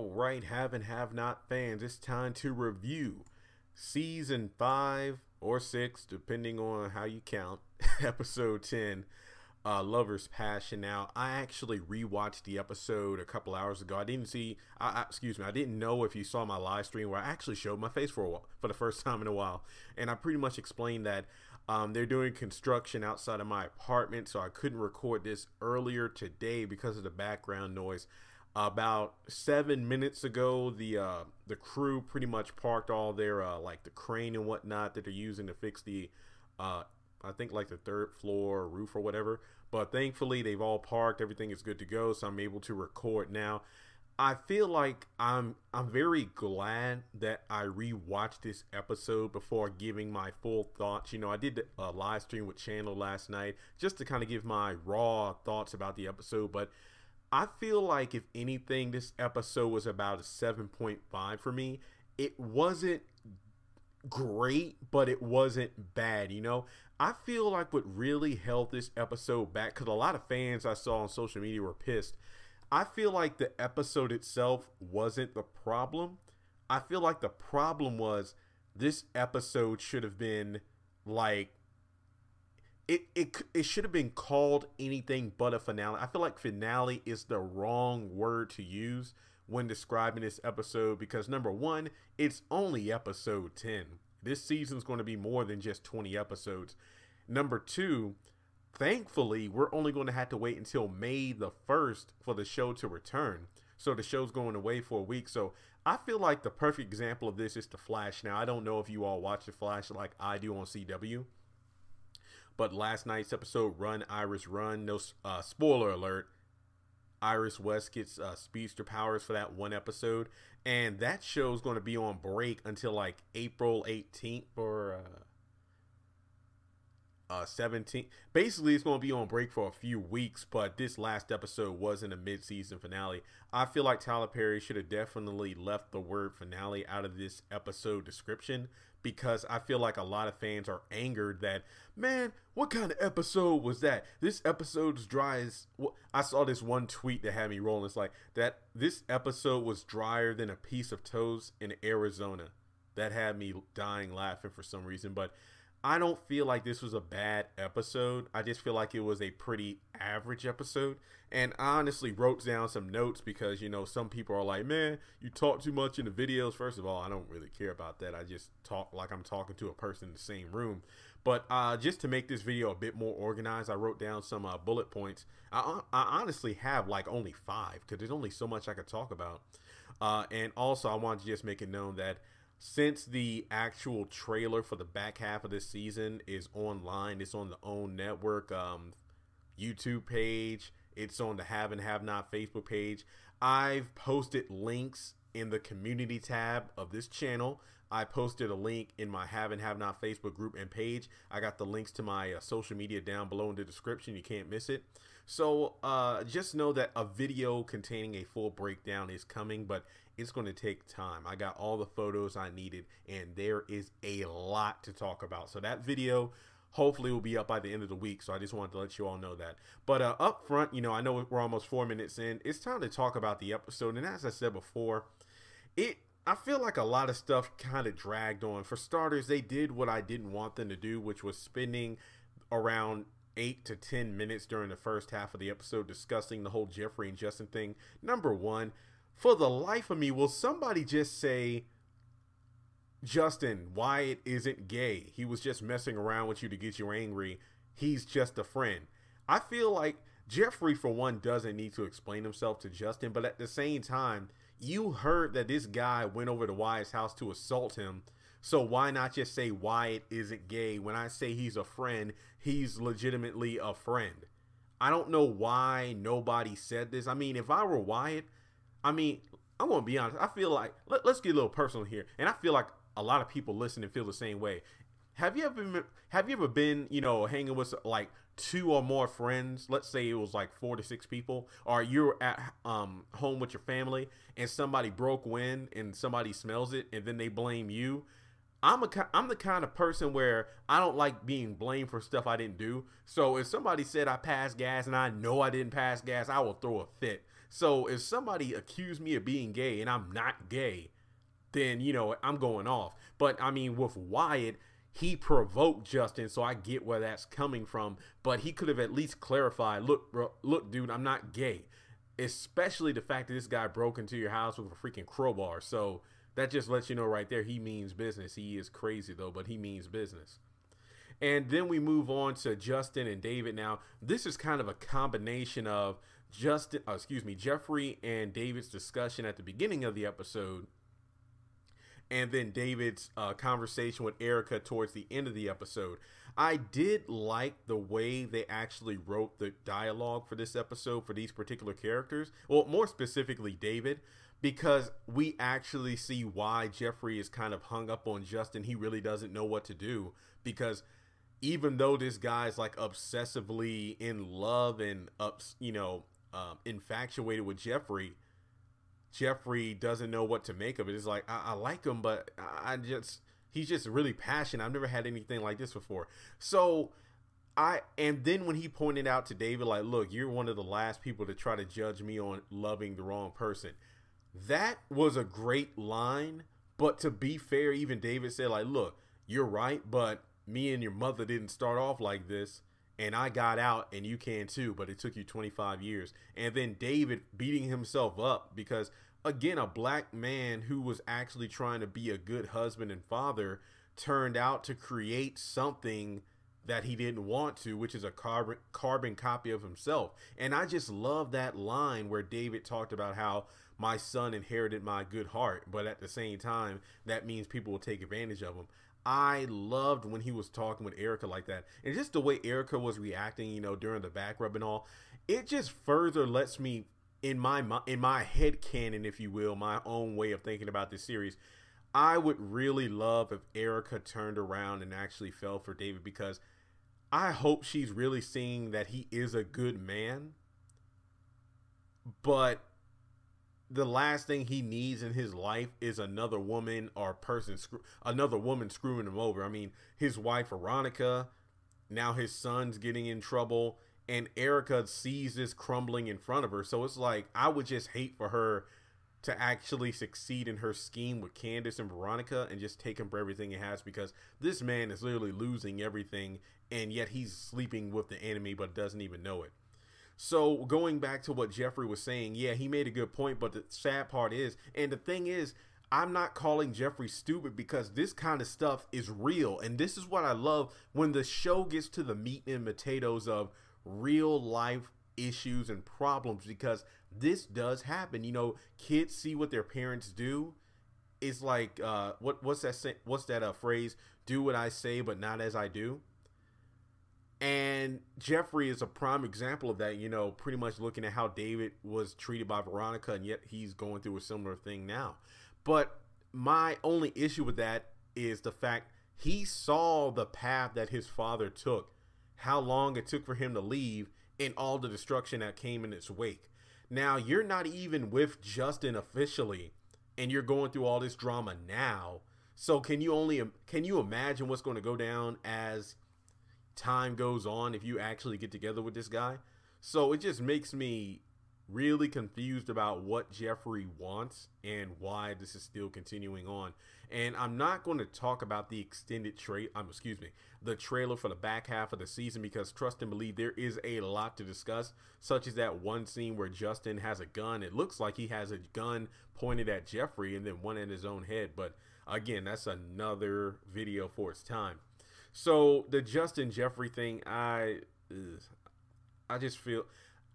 All right, have and have not fans, it's time to review season 5 or 6, depending on how you count, episode 10, Lover's Passion. Now, I actually rewatched the episode a couple hours ago. I didn't see, excuse me, I didn't know if you saw my live stream where I actually showed my face for a while, for the first time in a while. And I pretty much explained that they're doing construction outside of my apartment, so I couldn't record this earlier today because of the background noise. About 7 minutes ago, the crew pretty much parked all their like the crane and whatnot that they're using to fix the I think like the third floor roof or whatever. But thankfully they've all parked, everything is good to go, so I'm able to record now. I feel like I'm very glad that I rewatched this episode before giving my full thoughts. You know, I did a live stream with Channel last night just to kind of give my raw thoughts about the episode, but I feel like if anything, this episode was about a 7.5 for me. It wasn't great, but it wasn't bad, you know? I feel like what really held this episode back, because a lot of fans I saw on social media were pissed. I feel like the episode itself wasn't the problem. I feel like the problem was this episode should have been like, it should have been called anything but a finale. I feel like finale is the wrong word to use when describing this episode because, number one, it's only episode 10. This season's going to be more than just 20 episodes. Number two, thankfully, we're only going to have to wait until May the 1st for the show to return. So the show's going away for a week. So I feel like the perfect example of this is The Flash. Now, I don't know if you all watch The Flash like I do on CW. But last night's episode, Run, Iris, Run, no spoiler alert, Iris West gets speedster powers for that one episode. And that show's going to be on break until like April 18th or 17th. Basically, it's going to be on break for a few weeks, but this last episode wasn't a mid-season finale. I feel like Tyler Perry should have definitely left the word finale out of this episode description because I feel like a lot of fans are angered that, man, what kind of episode was that? This episode's dry as... I saw this one tweet that had me rolling. It's like, that this episode was drier than a piece of toast in Arizona. That had me dying laughing for some reason, but I don't feel like this was a bad episode. I just feel like it was a pretty average episode. And I honestly wrote down some notes because, you know, some people are like, man, you talk too much in the videos. First of all, I don't really care about that. I just talk like I'm talking to a person in the same room. But just to make this video a bit more organized, I wrote down some bullet points. I honestly have like only 5 because there's only so much I could talk about. And also, I want to just make it known that since the actual trailer for the back half of this season is online, it's on the OWN network YouTube page, it's on the Have and Have Not Facebook page. I've posted links in the community tab of this channel. I posted a link in my Have and Have Not Facebook group and page. I got the links to my social media down below in the description. You can't miss it. So just know that a video containing a full breakdown is coming, but it's going to take time. I got all the photos I needed, and there is a lot to talk about. So that video hopefully will be up by the end of the week. So I just wanted to let you all know that. But up front, you know, I know we're almost 4 minutes in. It's time to talk about the episode. And as I said before, I feel like a lot of stuff kind of dragged on. For starters, they did what I didn't want them to do, which was spending around 8 to 10 minutes during the first half of the episode discussing the whole Jeffree and Justin thing. Number one, for the life of me, will somebody just say, Justin, Wyatt isn't gay. He was just messing around with you to get you angry. He's just a friend. I feel like Jeffree, for one, doesn't need to explain himself to Justin, but at the same time, you heard that this guy went over to Wyatt's house to assault him. So why not just say Wyatt isn't gay? When I say he's a friend, he's legitimately a friend. I don't know why nobody said this. I mean, if I were Wyatt, I mean, I'm going to be honest. I feel like, let's get a little personal here. And I feel like a lot of people listening feel the same way. Have you ever been, you know, hanging with like 2 or more friends? Let's say it was like 4 to 6 people, or you're at home with your family and somebody broke wind and somebody smells it and then they blame you. I'm the kind of person where I don't like being blamed for stuff I didn't do. So if somebody said I passed gas and I know I didn't pass gas, I will throw a fit. So if somebody accused me of being gay and I'm not gay, then, you know, I'm going off. But I mean, with Wyatt, he provoked Justin, so I get where that's coming from. But he could have at least clarified, look, bro, look, dude, I'm not gay. Especially the fact that this guy broke into your house with a freaking crowbar. So that just lets you know right there, he means business. He is crazy though, but he means business. And then we move on to Justin and David. Now, this is kind of a combination of Jeffrey and David's discussion at the beginning of the episode, and then David's conversation with Erica towards the end of the episode. I did like the way they actually wrote the dialogue for this episode for these particular characters. Well, more specifically David, because we actually see why Jeffrey is kind of hung up on Justin. He really doesn't know what to do, because even though this guy's like obsessively in love and infatuated with Jeffrey, Jeffrey doesn't know what to make of it. It's like, I like him, but he's just really passionate. I've never had anything like this before. So and then when he pointed out to David, like, look, you're one of the last people to try to judge me on loving the wrong person. That was a great line. But to be fair, even David said, like, look, you're right, but me and your mother didn't start off like this, and I got out, and you can too, but it took you 25 years. And then David beating himself up because, again, a black man who was actually trying to be a good husband and father turned out to create something that he didn't want to, which is a carbon copy of himself. And I just love that line where David talked about how my son inherited my good heart, but at the same time, that means people will take advantage of him. I loved when he was talking with Erica like that. And just the way Erica was reacting, you know, during the back rub and all, it just further lets me, in my head canon, if you will, my own way of thinking about this series, I would really love if Erica turned around and actually fell for David, because I hope she's really seeing that he is a good man, but the last thing he needs in his life is another woman or another woman screwing him over. I mean, his wife, Veronica, now his son's getting in trouble, and Erica sees this crumbling in front of her. So it's like, I would just hate for her to actually succeed in her scheme with Candace and Veronica and just take him for everything he has, because this man is literally losing everything, and yet he's sleeping with the enemy but doesn't even know it. So going back to what Jeffrey was saying, yeah, he made a good point, but the sad part is, and the thing is, I'm not calling Jeffrey stupid, because this kind of stuff is real. And this is what I love when the show gets to the meat and potatoes of real life issues and problems, because this does happen. You know, kids see what their parents do. It's like, what's that phrase? Do what I say, but not as I do. And Jeffrey is a prime example of that, you know, pretty much looking at how David was treated by Veronica, and yet he's going through a similar thing now. But my only issue with that is the fact he saw the path that his father took, how long it took for him to leave, and all the destruction that came in its wake. Now, you're not even with Justin officially, and you're going through all this drama now. So can you imagine what's going to go down as time goes on if you actually get together with this guy? So it just makes me really confused about what Jeffrey wants and why this is still continuing on. And I'm not going to talk about the the trailer for the back half of the season, because trust and believe, there is a lot to discuss, such as that one scene where Justin has a gun. It looks like he has a gun pointed at Jeffrey and then one in his own head. But again, that's another video for its time. So the Justin Jeffrey thing, I just feel,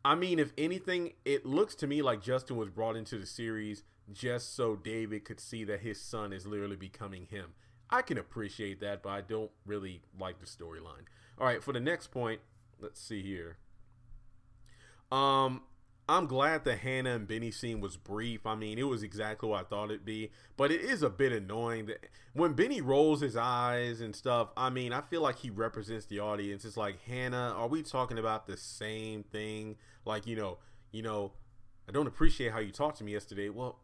I mean, if anything, it looks to me like Justin was brought into the series just so David could see that his son is literally becoming him. I can appreciate that, but I don't really like the storyline. All right, for the next point, let's see here. I'm glad the Hannah and Benny scene was brief. I mean, it was exactly what I thought it'd be, but it is a bit annoying that when Benny rolls his eyes and stuff, I mean, I feel like he represents the audience. It's like, Hannah, are we talking about the same thing? Like, you know, I don't appreciate how you talked to me yesterday. Well,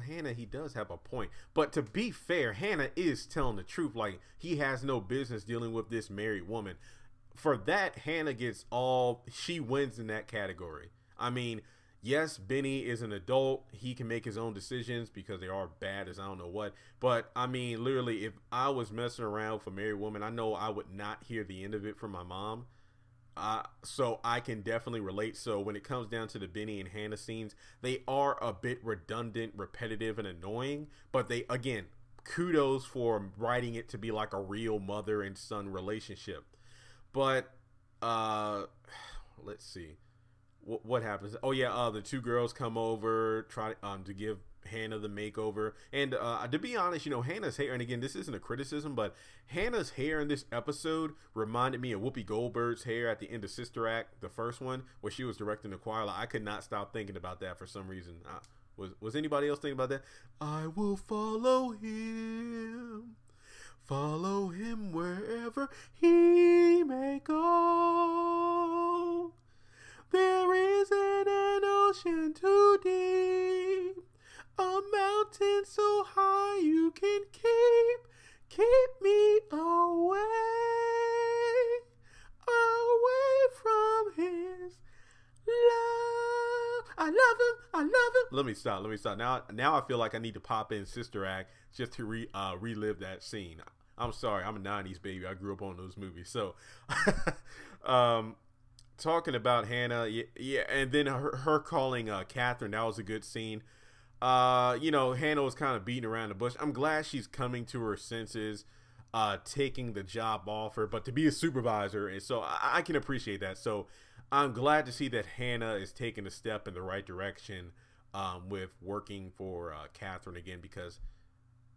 Hannah, he does have a point. But to be fair, Hannah is telling the truth. Like, he has no business dealing with this married woman. For that, Hannah she wins in that category. I mean, yes, Benny is an adult. He can make his own decisions because they are bad as I don't know what. But I mean, literally, if I was messing around with a married woman, I know I would not hear the end of it from my mom. So I can definitely relate. So when it comes down to the Benny and Hannah scenes, they are a bit redundant, repetitive, and annoying. But they, again, kudos for writing it to be like a real mother and son relationship. But let's see. What happens? Oh yeah, the two girls come over, try to give Hannah the makeover, and to be honest, you know, Hannah's hair, and again, this isn't a criticism, but Hannah's hair in this episode reminded me of Whoopi Goldberg's hair at the end of Sister Act, the first one, where she was directing the choir. Like, I could not stop thinking about that for some reason. Was anybody else thinking about that? I will follow him wherever he may go. There isn't an ocean too deep, a mountain so high you can keep me away from his love. I love him. Let me stop. Now I feel like I need to pop in Sister Act just to relive that scene. I'm sorry, I'm a 90s baby. I grew up on those movies. So, talking about Hannah, yeah, and then her calling Catherine, that was a good scene. You know, Hannah was kind of beating around the bush. I'm glad she's coming to her senses, taking the job offer, but to be a supervisor, and so I can appreciate that. So I'm glad to see that Hannah is taking a step in the right direction with working for Catherine again, because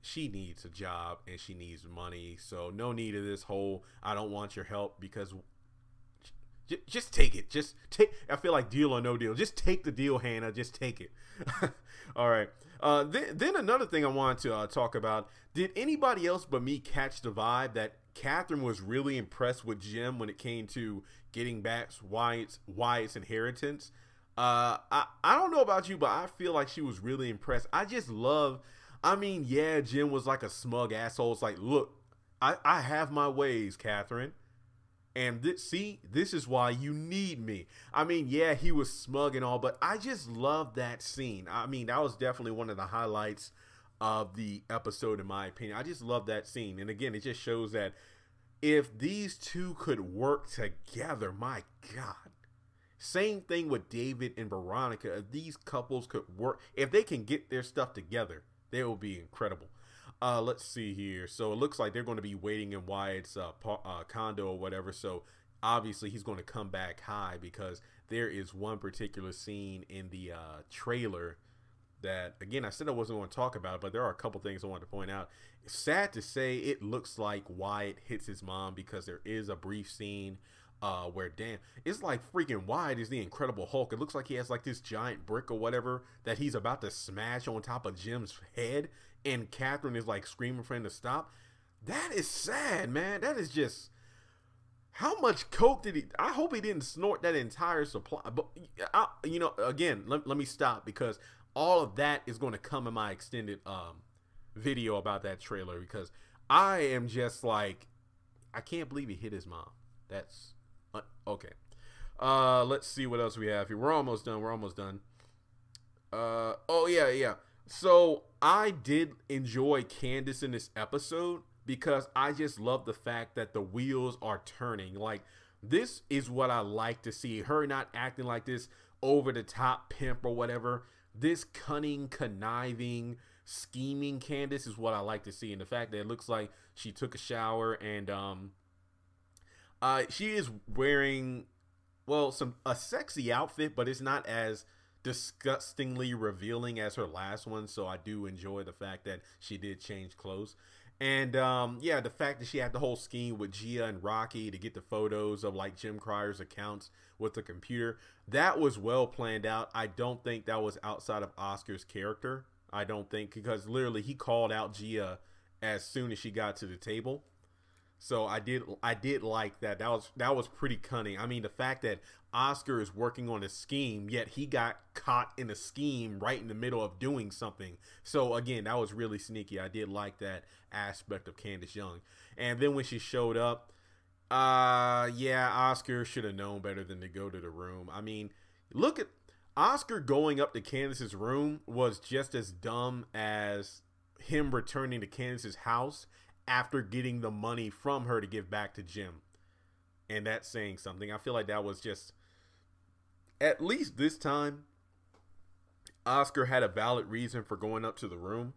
she needs a job and she needs money. So no need of this whole I don't want your help, because just take it. Just take. I feel like deal or no deal. Just take the deal, Hannah. Just take it. All right. Then another thing I wanted to talk about. Did anybody else but me catch the vibe that Catherine was really impressed with Jim when it came to getting back Wyatt's inheritance? I don't know about you, but I feel like she was really impressed. I just love. I mean, yeah, Jim was like a smug asshole. It's like, look, I have my ways, Catherine. And this is why you need me. I mean, yeah, he was smug and all, but I just love that scene. I mean, that was definitely one of the highlights of the episode, in my opinion. I just love that scene. And again, it just shows that if these two could work together, my God. Same thing with David and Veronica. If these couples could work, if they can get their stuff together, they will be incredible. Let's see here. So it looks like they're going to be waiting in Wyatt's condo or whatever. So obviously he's going to come back high, because there is one particular scene in the trailer that, again, I said I wasn't going to talk about, but there are a couple things I wanted to point out. It's sad to say it looks like Wyatt hits his mom, because there is a brief scene where, damn, it's like freaking Wyatt is the Incredible Hulk. It looks like he has like this giant brick or whatever that he's about to smash on top of Jim's head, and Catherine is like screaming for him to stop. That is sad, man. That is just, how much coke did he? I hope he didn't snort that entire supply. But you know, again, let me stop, because all of that is going to come in my extended video about that trailer, because I am just like, I can't believe he hit his mom. That's okay. Let's see what else we have here. We're almost done. Oh yeah. So I did enjoy Candace in this episode, because I just love the fact that the wheels are turning. Like, this is what I like to see. Her not acting like this over the top pimp or whatever. This cunning, conniving, scheming Candace is what I like to see. And the fact that it looks like she took a shower, and she is wearing, well, a sexy outfit, but it's not as disgustingly revealing as her last one. So I do enjoy the fact that she did change clothes. And yeah, the fact that she had the whole scheme with Gia and Rocky to get the photos of like Jim Cryer's accounts with the computer, that was well planned out. I don't think that was outside of Oscar's character. I don't think, because literally he called out Gia as soon as she got to the table. So I did like that. That was pretty cunning. I mean, the fact that Oscar is working on a scheme, yet he got caught in a scheme right in the middle of doing something. So again, that was really sneaky. I did like that aspect of Candace Young. And then when she showed up, yeah, Oscar should have known better than to go to the room. I mean, Oscar going up to Candace's room was just as dumb as him returning to Candace's house after getting the money from her to give back to Jim. And that's saying something. I feel like that was just, at least this time, Oscar had a valid reason for going up to the room,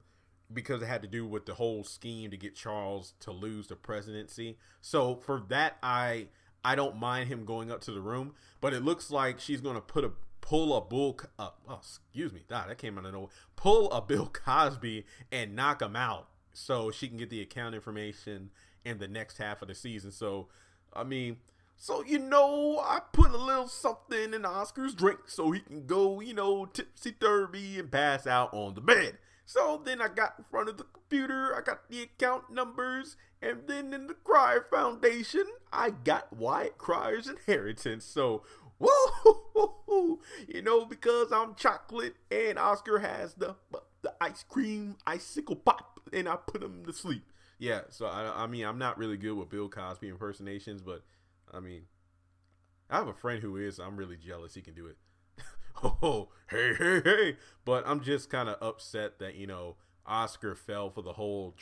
because it had to do with the whole scheme to get Charles to lose the presidency. So for that, I don't mind him going up to the room, but it looks like she's going to pull a Bill Cosby and knock him out so she can get the account information in the next half of the season. So, I mean, I put a little something in Oscar's drink so he can go, tipsy-turvy and pass out on the bed. So then I got in front of the computer, I got the account numbers, and then in the Cryer Foundation, I got Wyatt Cryer's inheritance. So, whoa, because I'm chocolate and Oscar has the ice cream icicle pop, and I put him to sleep. Yeah, so I mean, I'm not really good with Bill Cosby impersonations, but I mean, I have a friend who is. I'm really jealous he can do it. Oh, hey. But I'm just kind of upset that, Oscar fell for the whole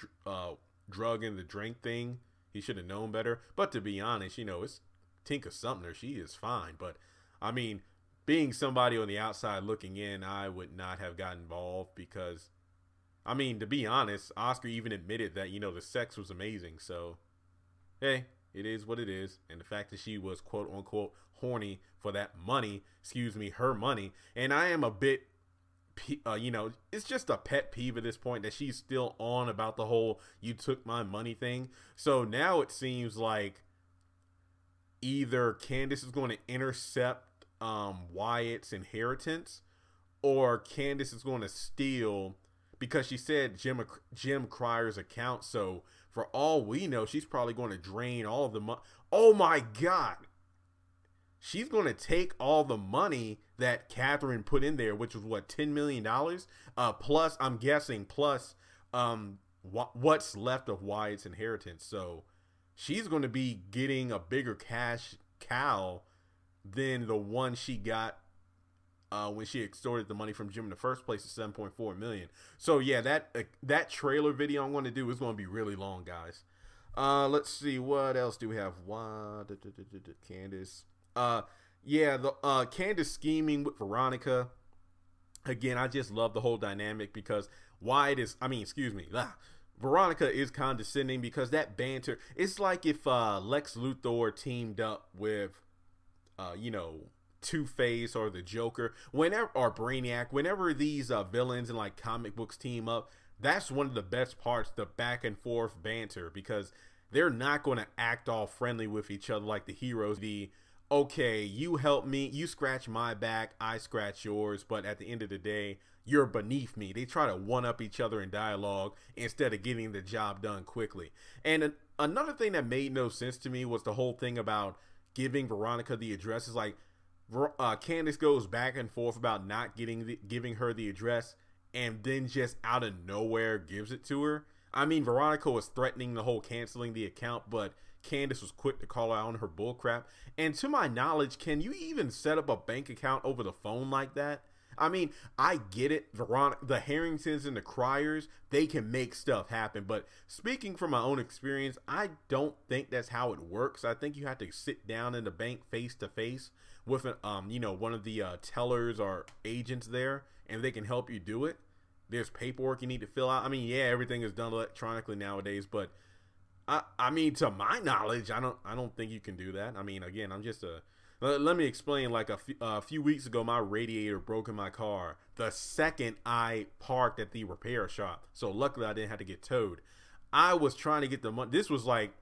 drug and the drink thing. He should have known better. But to be honest, it's Tinka Sumner. She is fine. But, I mean, being somebody on the outside looking in, I would not have gotten involved because, I mean, to be honest, Oscar even admitted that, the sex was amazing. So, hey, it is what it is. And the fact that she was, quote unquote, horny for that money, her money. And I am a bit, it's just a pet peeve at this point that she's still on about the whole "you took my money" thing. So now it seems like either Candace is going to intercept Wyatt's inheritance, or Candace is going to steal, because she said Jim Cryer's account. So for all we know, she's probably going to drain all of the money. Oh my God. She's going to take all the money that Catherine put in there, which was what, $10 million? Plus, I'm guessing, what's left of Wyatt's inheritance. So she's going to be getting a bigger cash cow than the one she got when she extorted the money from Jim in the first place, at $7.4 million. So yeah, that trailer video I'm going to do is going to be really long, guys. Let's see, what else do we have? Candace. Candace scheming with Veronica. Again, I just love the whole dynamic because Veronica is condescending because that banter. It's like if Lex Luthor teamed up with, Two-Face or the Joker, or Brainiac. Whenever these villains in like comic books team up, that's one of the best parts, the back and forth banter, because they're not going to act all friendly with each other like the heroes. Okay, you help me, you scratch my back, I scratch yours, but at the end of the day, you're beneath me. They try to one-up each other in dialogue instead of getting the job done quickly. And another thing that made no sense to me was the whole thing about giving Veronica the address. Is like Candace goes back and forth about not giving her the address, and then just out of nowhere gives it to her. I mean, Veronica was threatening the whole canceling the account, but Candace was quick to call out on her bullcrap. And to my knowledge, can you even set up a bank account over the phone like that? I mean, I get it. The Harringtons and the Cryers, they can make stuff happen. But speaking from my own experience, I don't think that's how it works. I think you have to sit down in the bank face to face with one of the tellers or agents there, and they can help you do it. There's paperwork you need to fill out. I mean, yeah, everything is done electronically nowadays, but I mean, to my knowledge, I don't think you can do that. I mean, again, let me explain. Like a few weeks ago, my radiator broke in my car the second I parked at the repair shop. So luckily, I didn't have to get towed. I was trying to get the money. This was like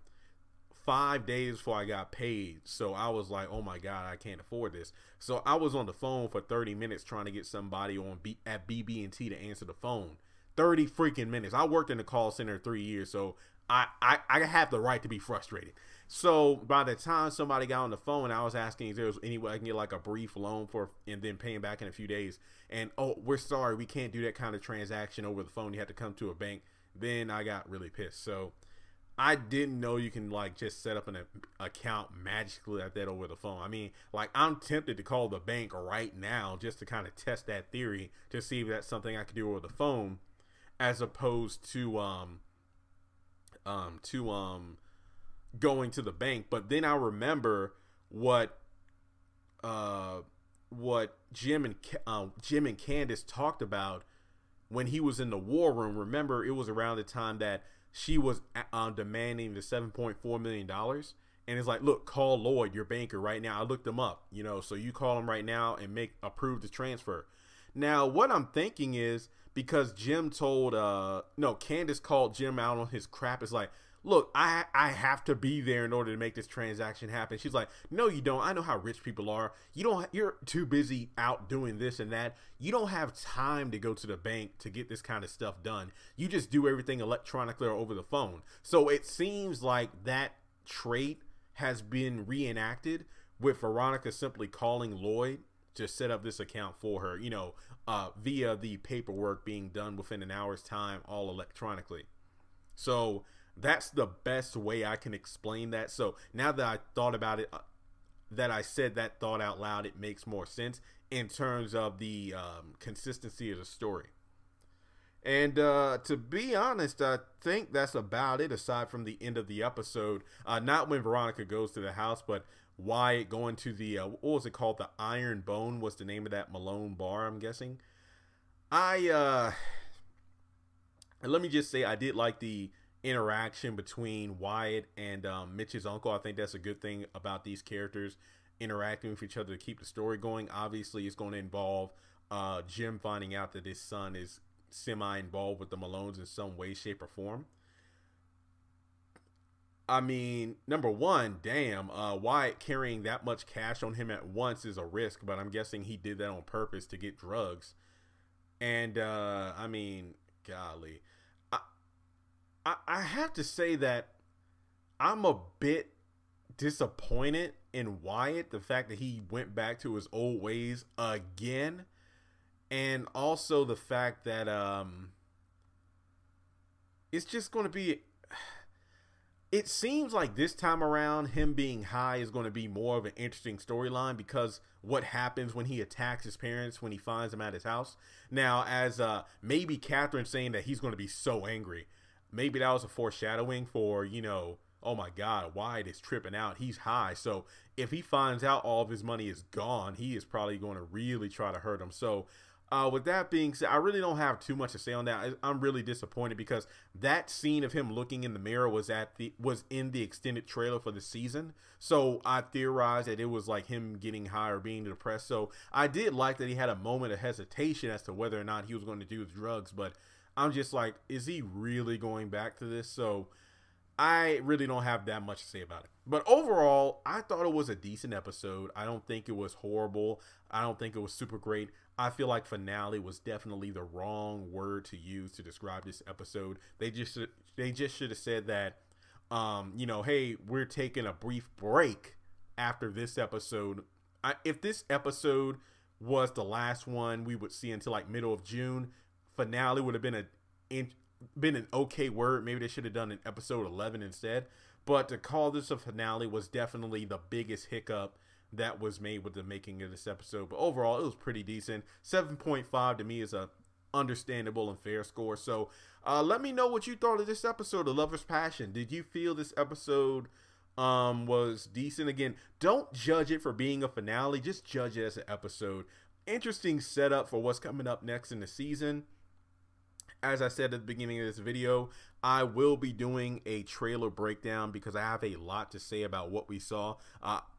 5 days before I got paid. So I was like, oh my God, I can't afford this. So I was on the phone for 30 minutes trying to get somebody at BB&T to answer the phone. 30 freaking minutes. I worked in the call center 3 years, so I have the right to be frustrated. So by the time somebody got on the phone, I was asking if there was any way I can get like a brief loan and then paying back in a few days. And, oh, we're sorry, we can't do that kind of transaction over the phone. You have to come to a bank. Then I got really pissed. So I didn't know you can like just set up an account magically like that over the phone. I mean, like I'm tempted to call the bank right now just to kind of test that theory to see if that's something I could do over the phone, as opposed to going to the bank. But then I remember what Jim and Candace talked about when he was in the war room. Remember, it was around the time that she was demanding the $7.4 million. And it's like, look, call Lloyd, your banker, right now. I looked him up, you know, so you call him right now and approve the transfer. Now, what I'm thinking is, because Candace called Jim out on his crap. It's like, look, I have to be there in order to make this transaction happen. She's like, no, you don't. I know how rich people are. You're too busy out doing this and that. You don't have time to go to the bank to get this kind of stuff done. You just do everything electronically or over the phone. So it seems like that trait has been reenacted with Veronica simply calling Lloyd to set up this account for her, you know, via the paperwork being done within an hour's time, all electronically. So that's the best way I can explain that. So now that I thought about it, that I said that thought out loud, it makes more sense in terms of the consistency of the story. And to be honest, I think that's about it, aside from the end of the episode. Not when Veronica goes to the house, but Wyatt going to the, what was it called? The Iron Bone was the name of that Malone bar, I'm guessing. Let me just say, I did like the interaction between Wyatt and Mitch's uncle. I think that's a good thing about these characters interacting with each other to keep the story going. Obviously, it's going to involve Jim finding out that his son is semi-involved with the Malones in some way, shape, or form. I mean, number one, damn, Wyatt carrying that much cash on him at once is a risk, but I'm guessing he did that on purpose to get drugs. And, I mean, golly. I have to say that I'm a bit disappointed in Wyatt, the fact that he went back to his old ways again. And also the fact that it's just going to be... It seems like this time around, him being high is going to be more of an interesting storyline, because what happens when he attacks his parents when he finds them at his house. Now, as maybe Catherine saying that he's going to be so angry, maybe that was a foreshadowing for, you know, oh my God, Wyatt is tripping out. He's high. So if he finds out all of his money is gone, he is probably going to really try to hurt him. So with that being said, I really don't have too much to say on that. I'm really disappointed because that scene of him looking in the mirror was in the extended trailer for the season. So I theorized that it was like him getting high or being depressed. So I did like that he had a moment of hesitation as to whether or not he was going to do drugs. But I'm just like, is he really going back to this? So I really don't have that much to say about it. But overall, I thought it was a decent episode. I don't think it was horrible. I don't think it was super great. I feel like finale was definitely the wrong word to use to describe this episode. They just should have said that, you know, hey, we're taking a brief break after this episode. If this episode was the last one we would see until like middle of June, finale would have been an okay word. Maybe they should have done an episode 11 instead. But to call this a finale was definitely the biggest hiccup that was made with the making of this episode. But overall, it was pretty decent. 7.5 to me is a understandable and fair score. So let me know what you thought of this episode of Lover's Passion. Did you feel this episode was decent? Again, don't judge it for being a finale. Just judge it as an episode. Interesting setup for what's coming up next in the season. As I said at the beginning of this video, I will be doing a trailer breakdown because I have a lot to say about what we saw.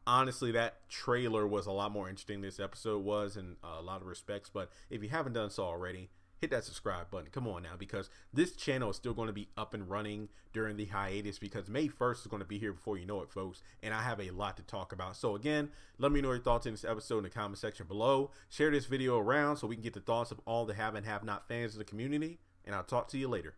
Honestly, that trailer was a lot more interesting than this episode was in a lot of respects. But if you haven't done so already, hit that subscribe button. Come on now, because this channel is still going to be up and running during the hiatus, because May 1st is going to be here before you know it, folks. And I have a lot to talk about. So again, let me know your thoughts in this episode in the comment section below. Share this video around so we can get the thoughts of all the have and have not fans of the community. And I'll talk to you later.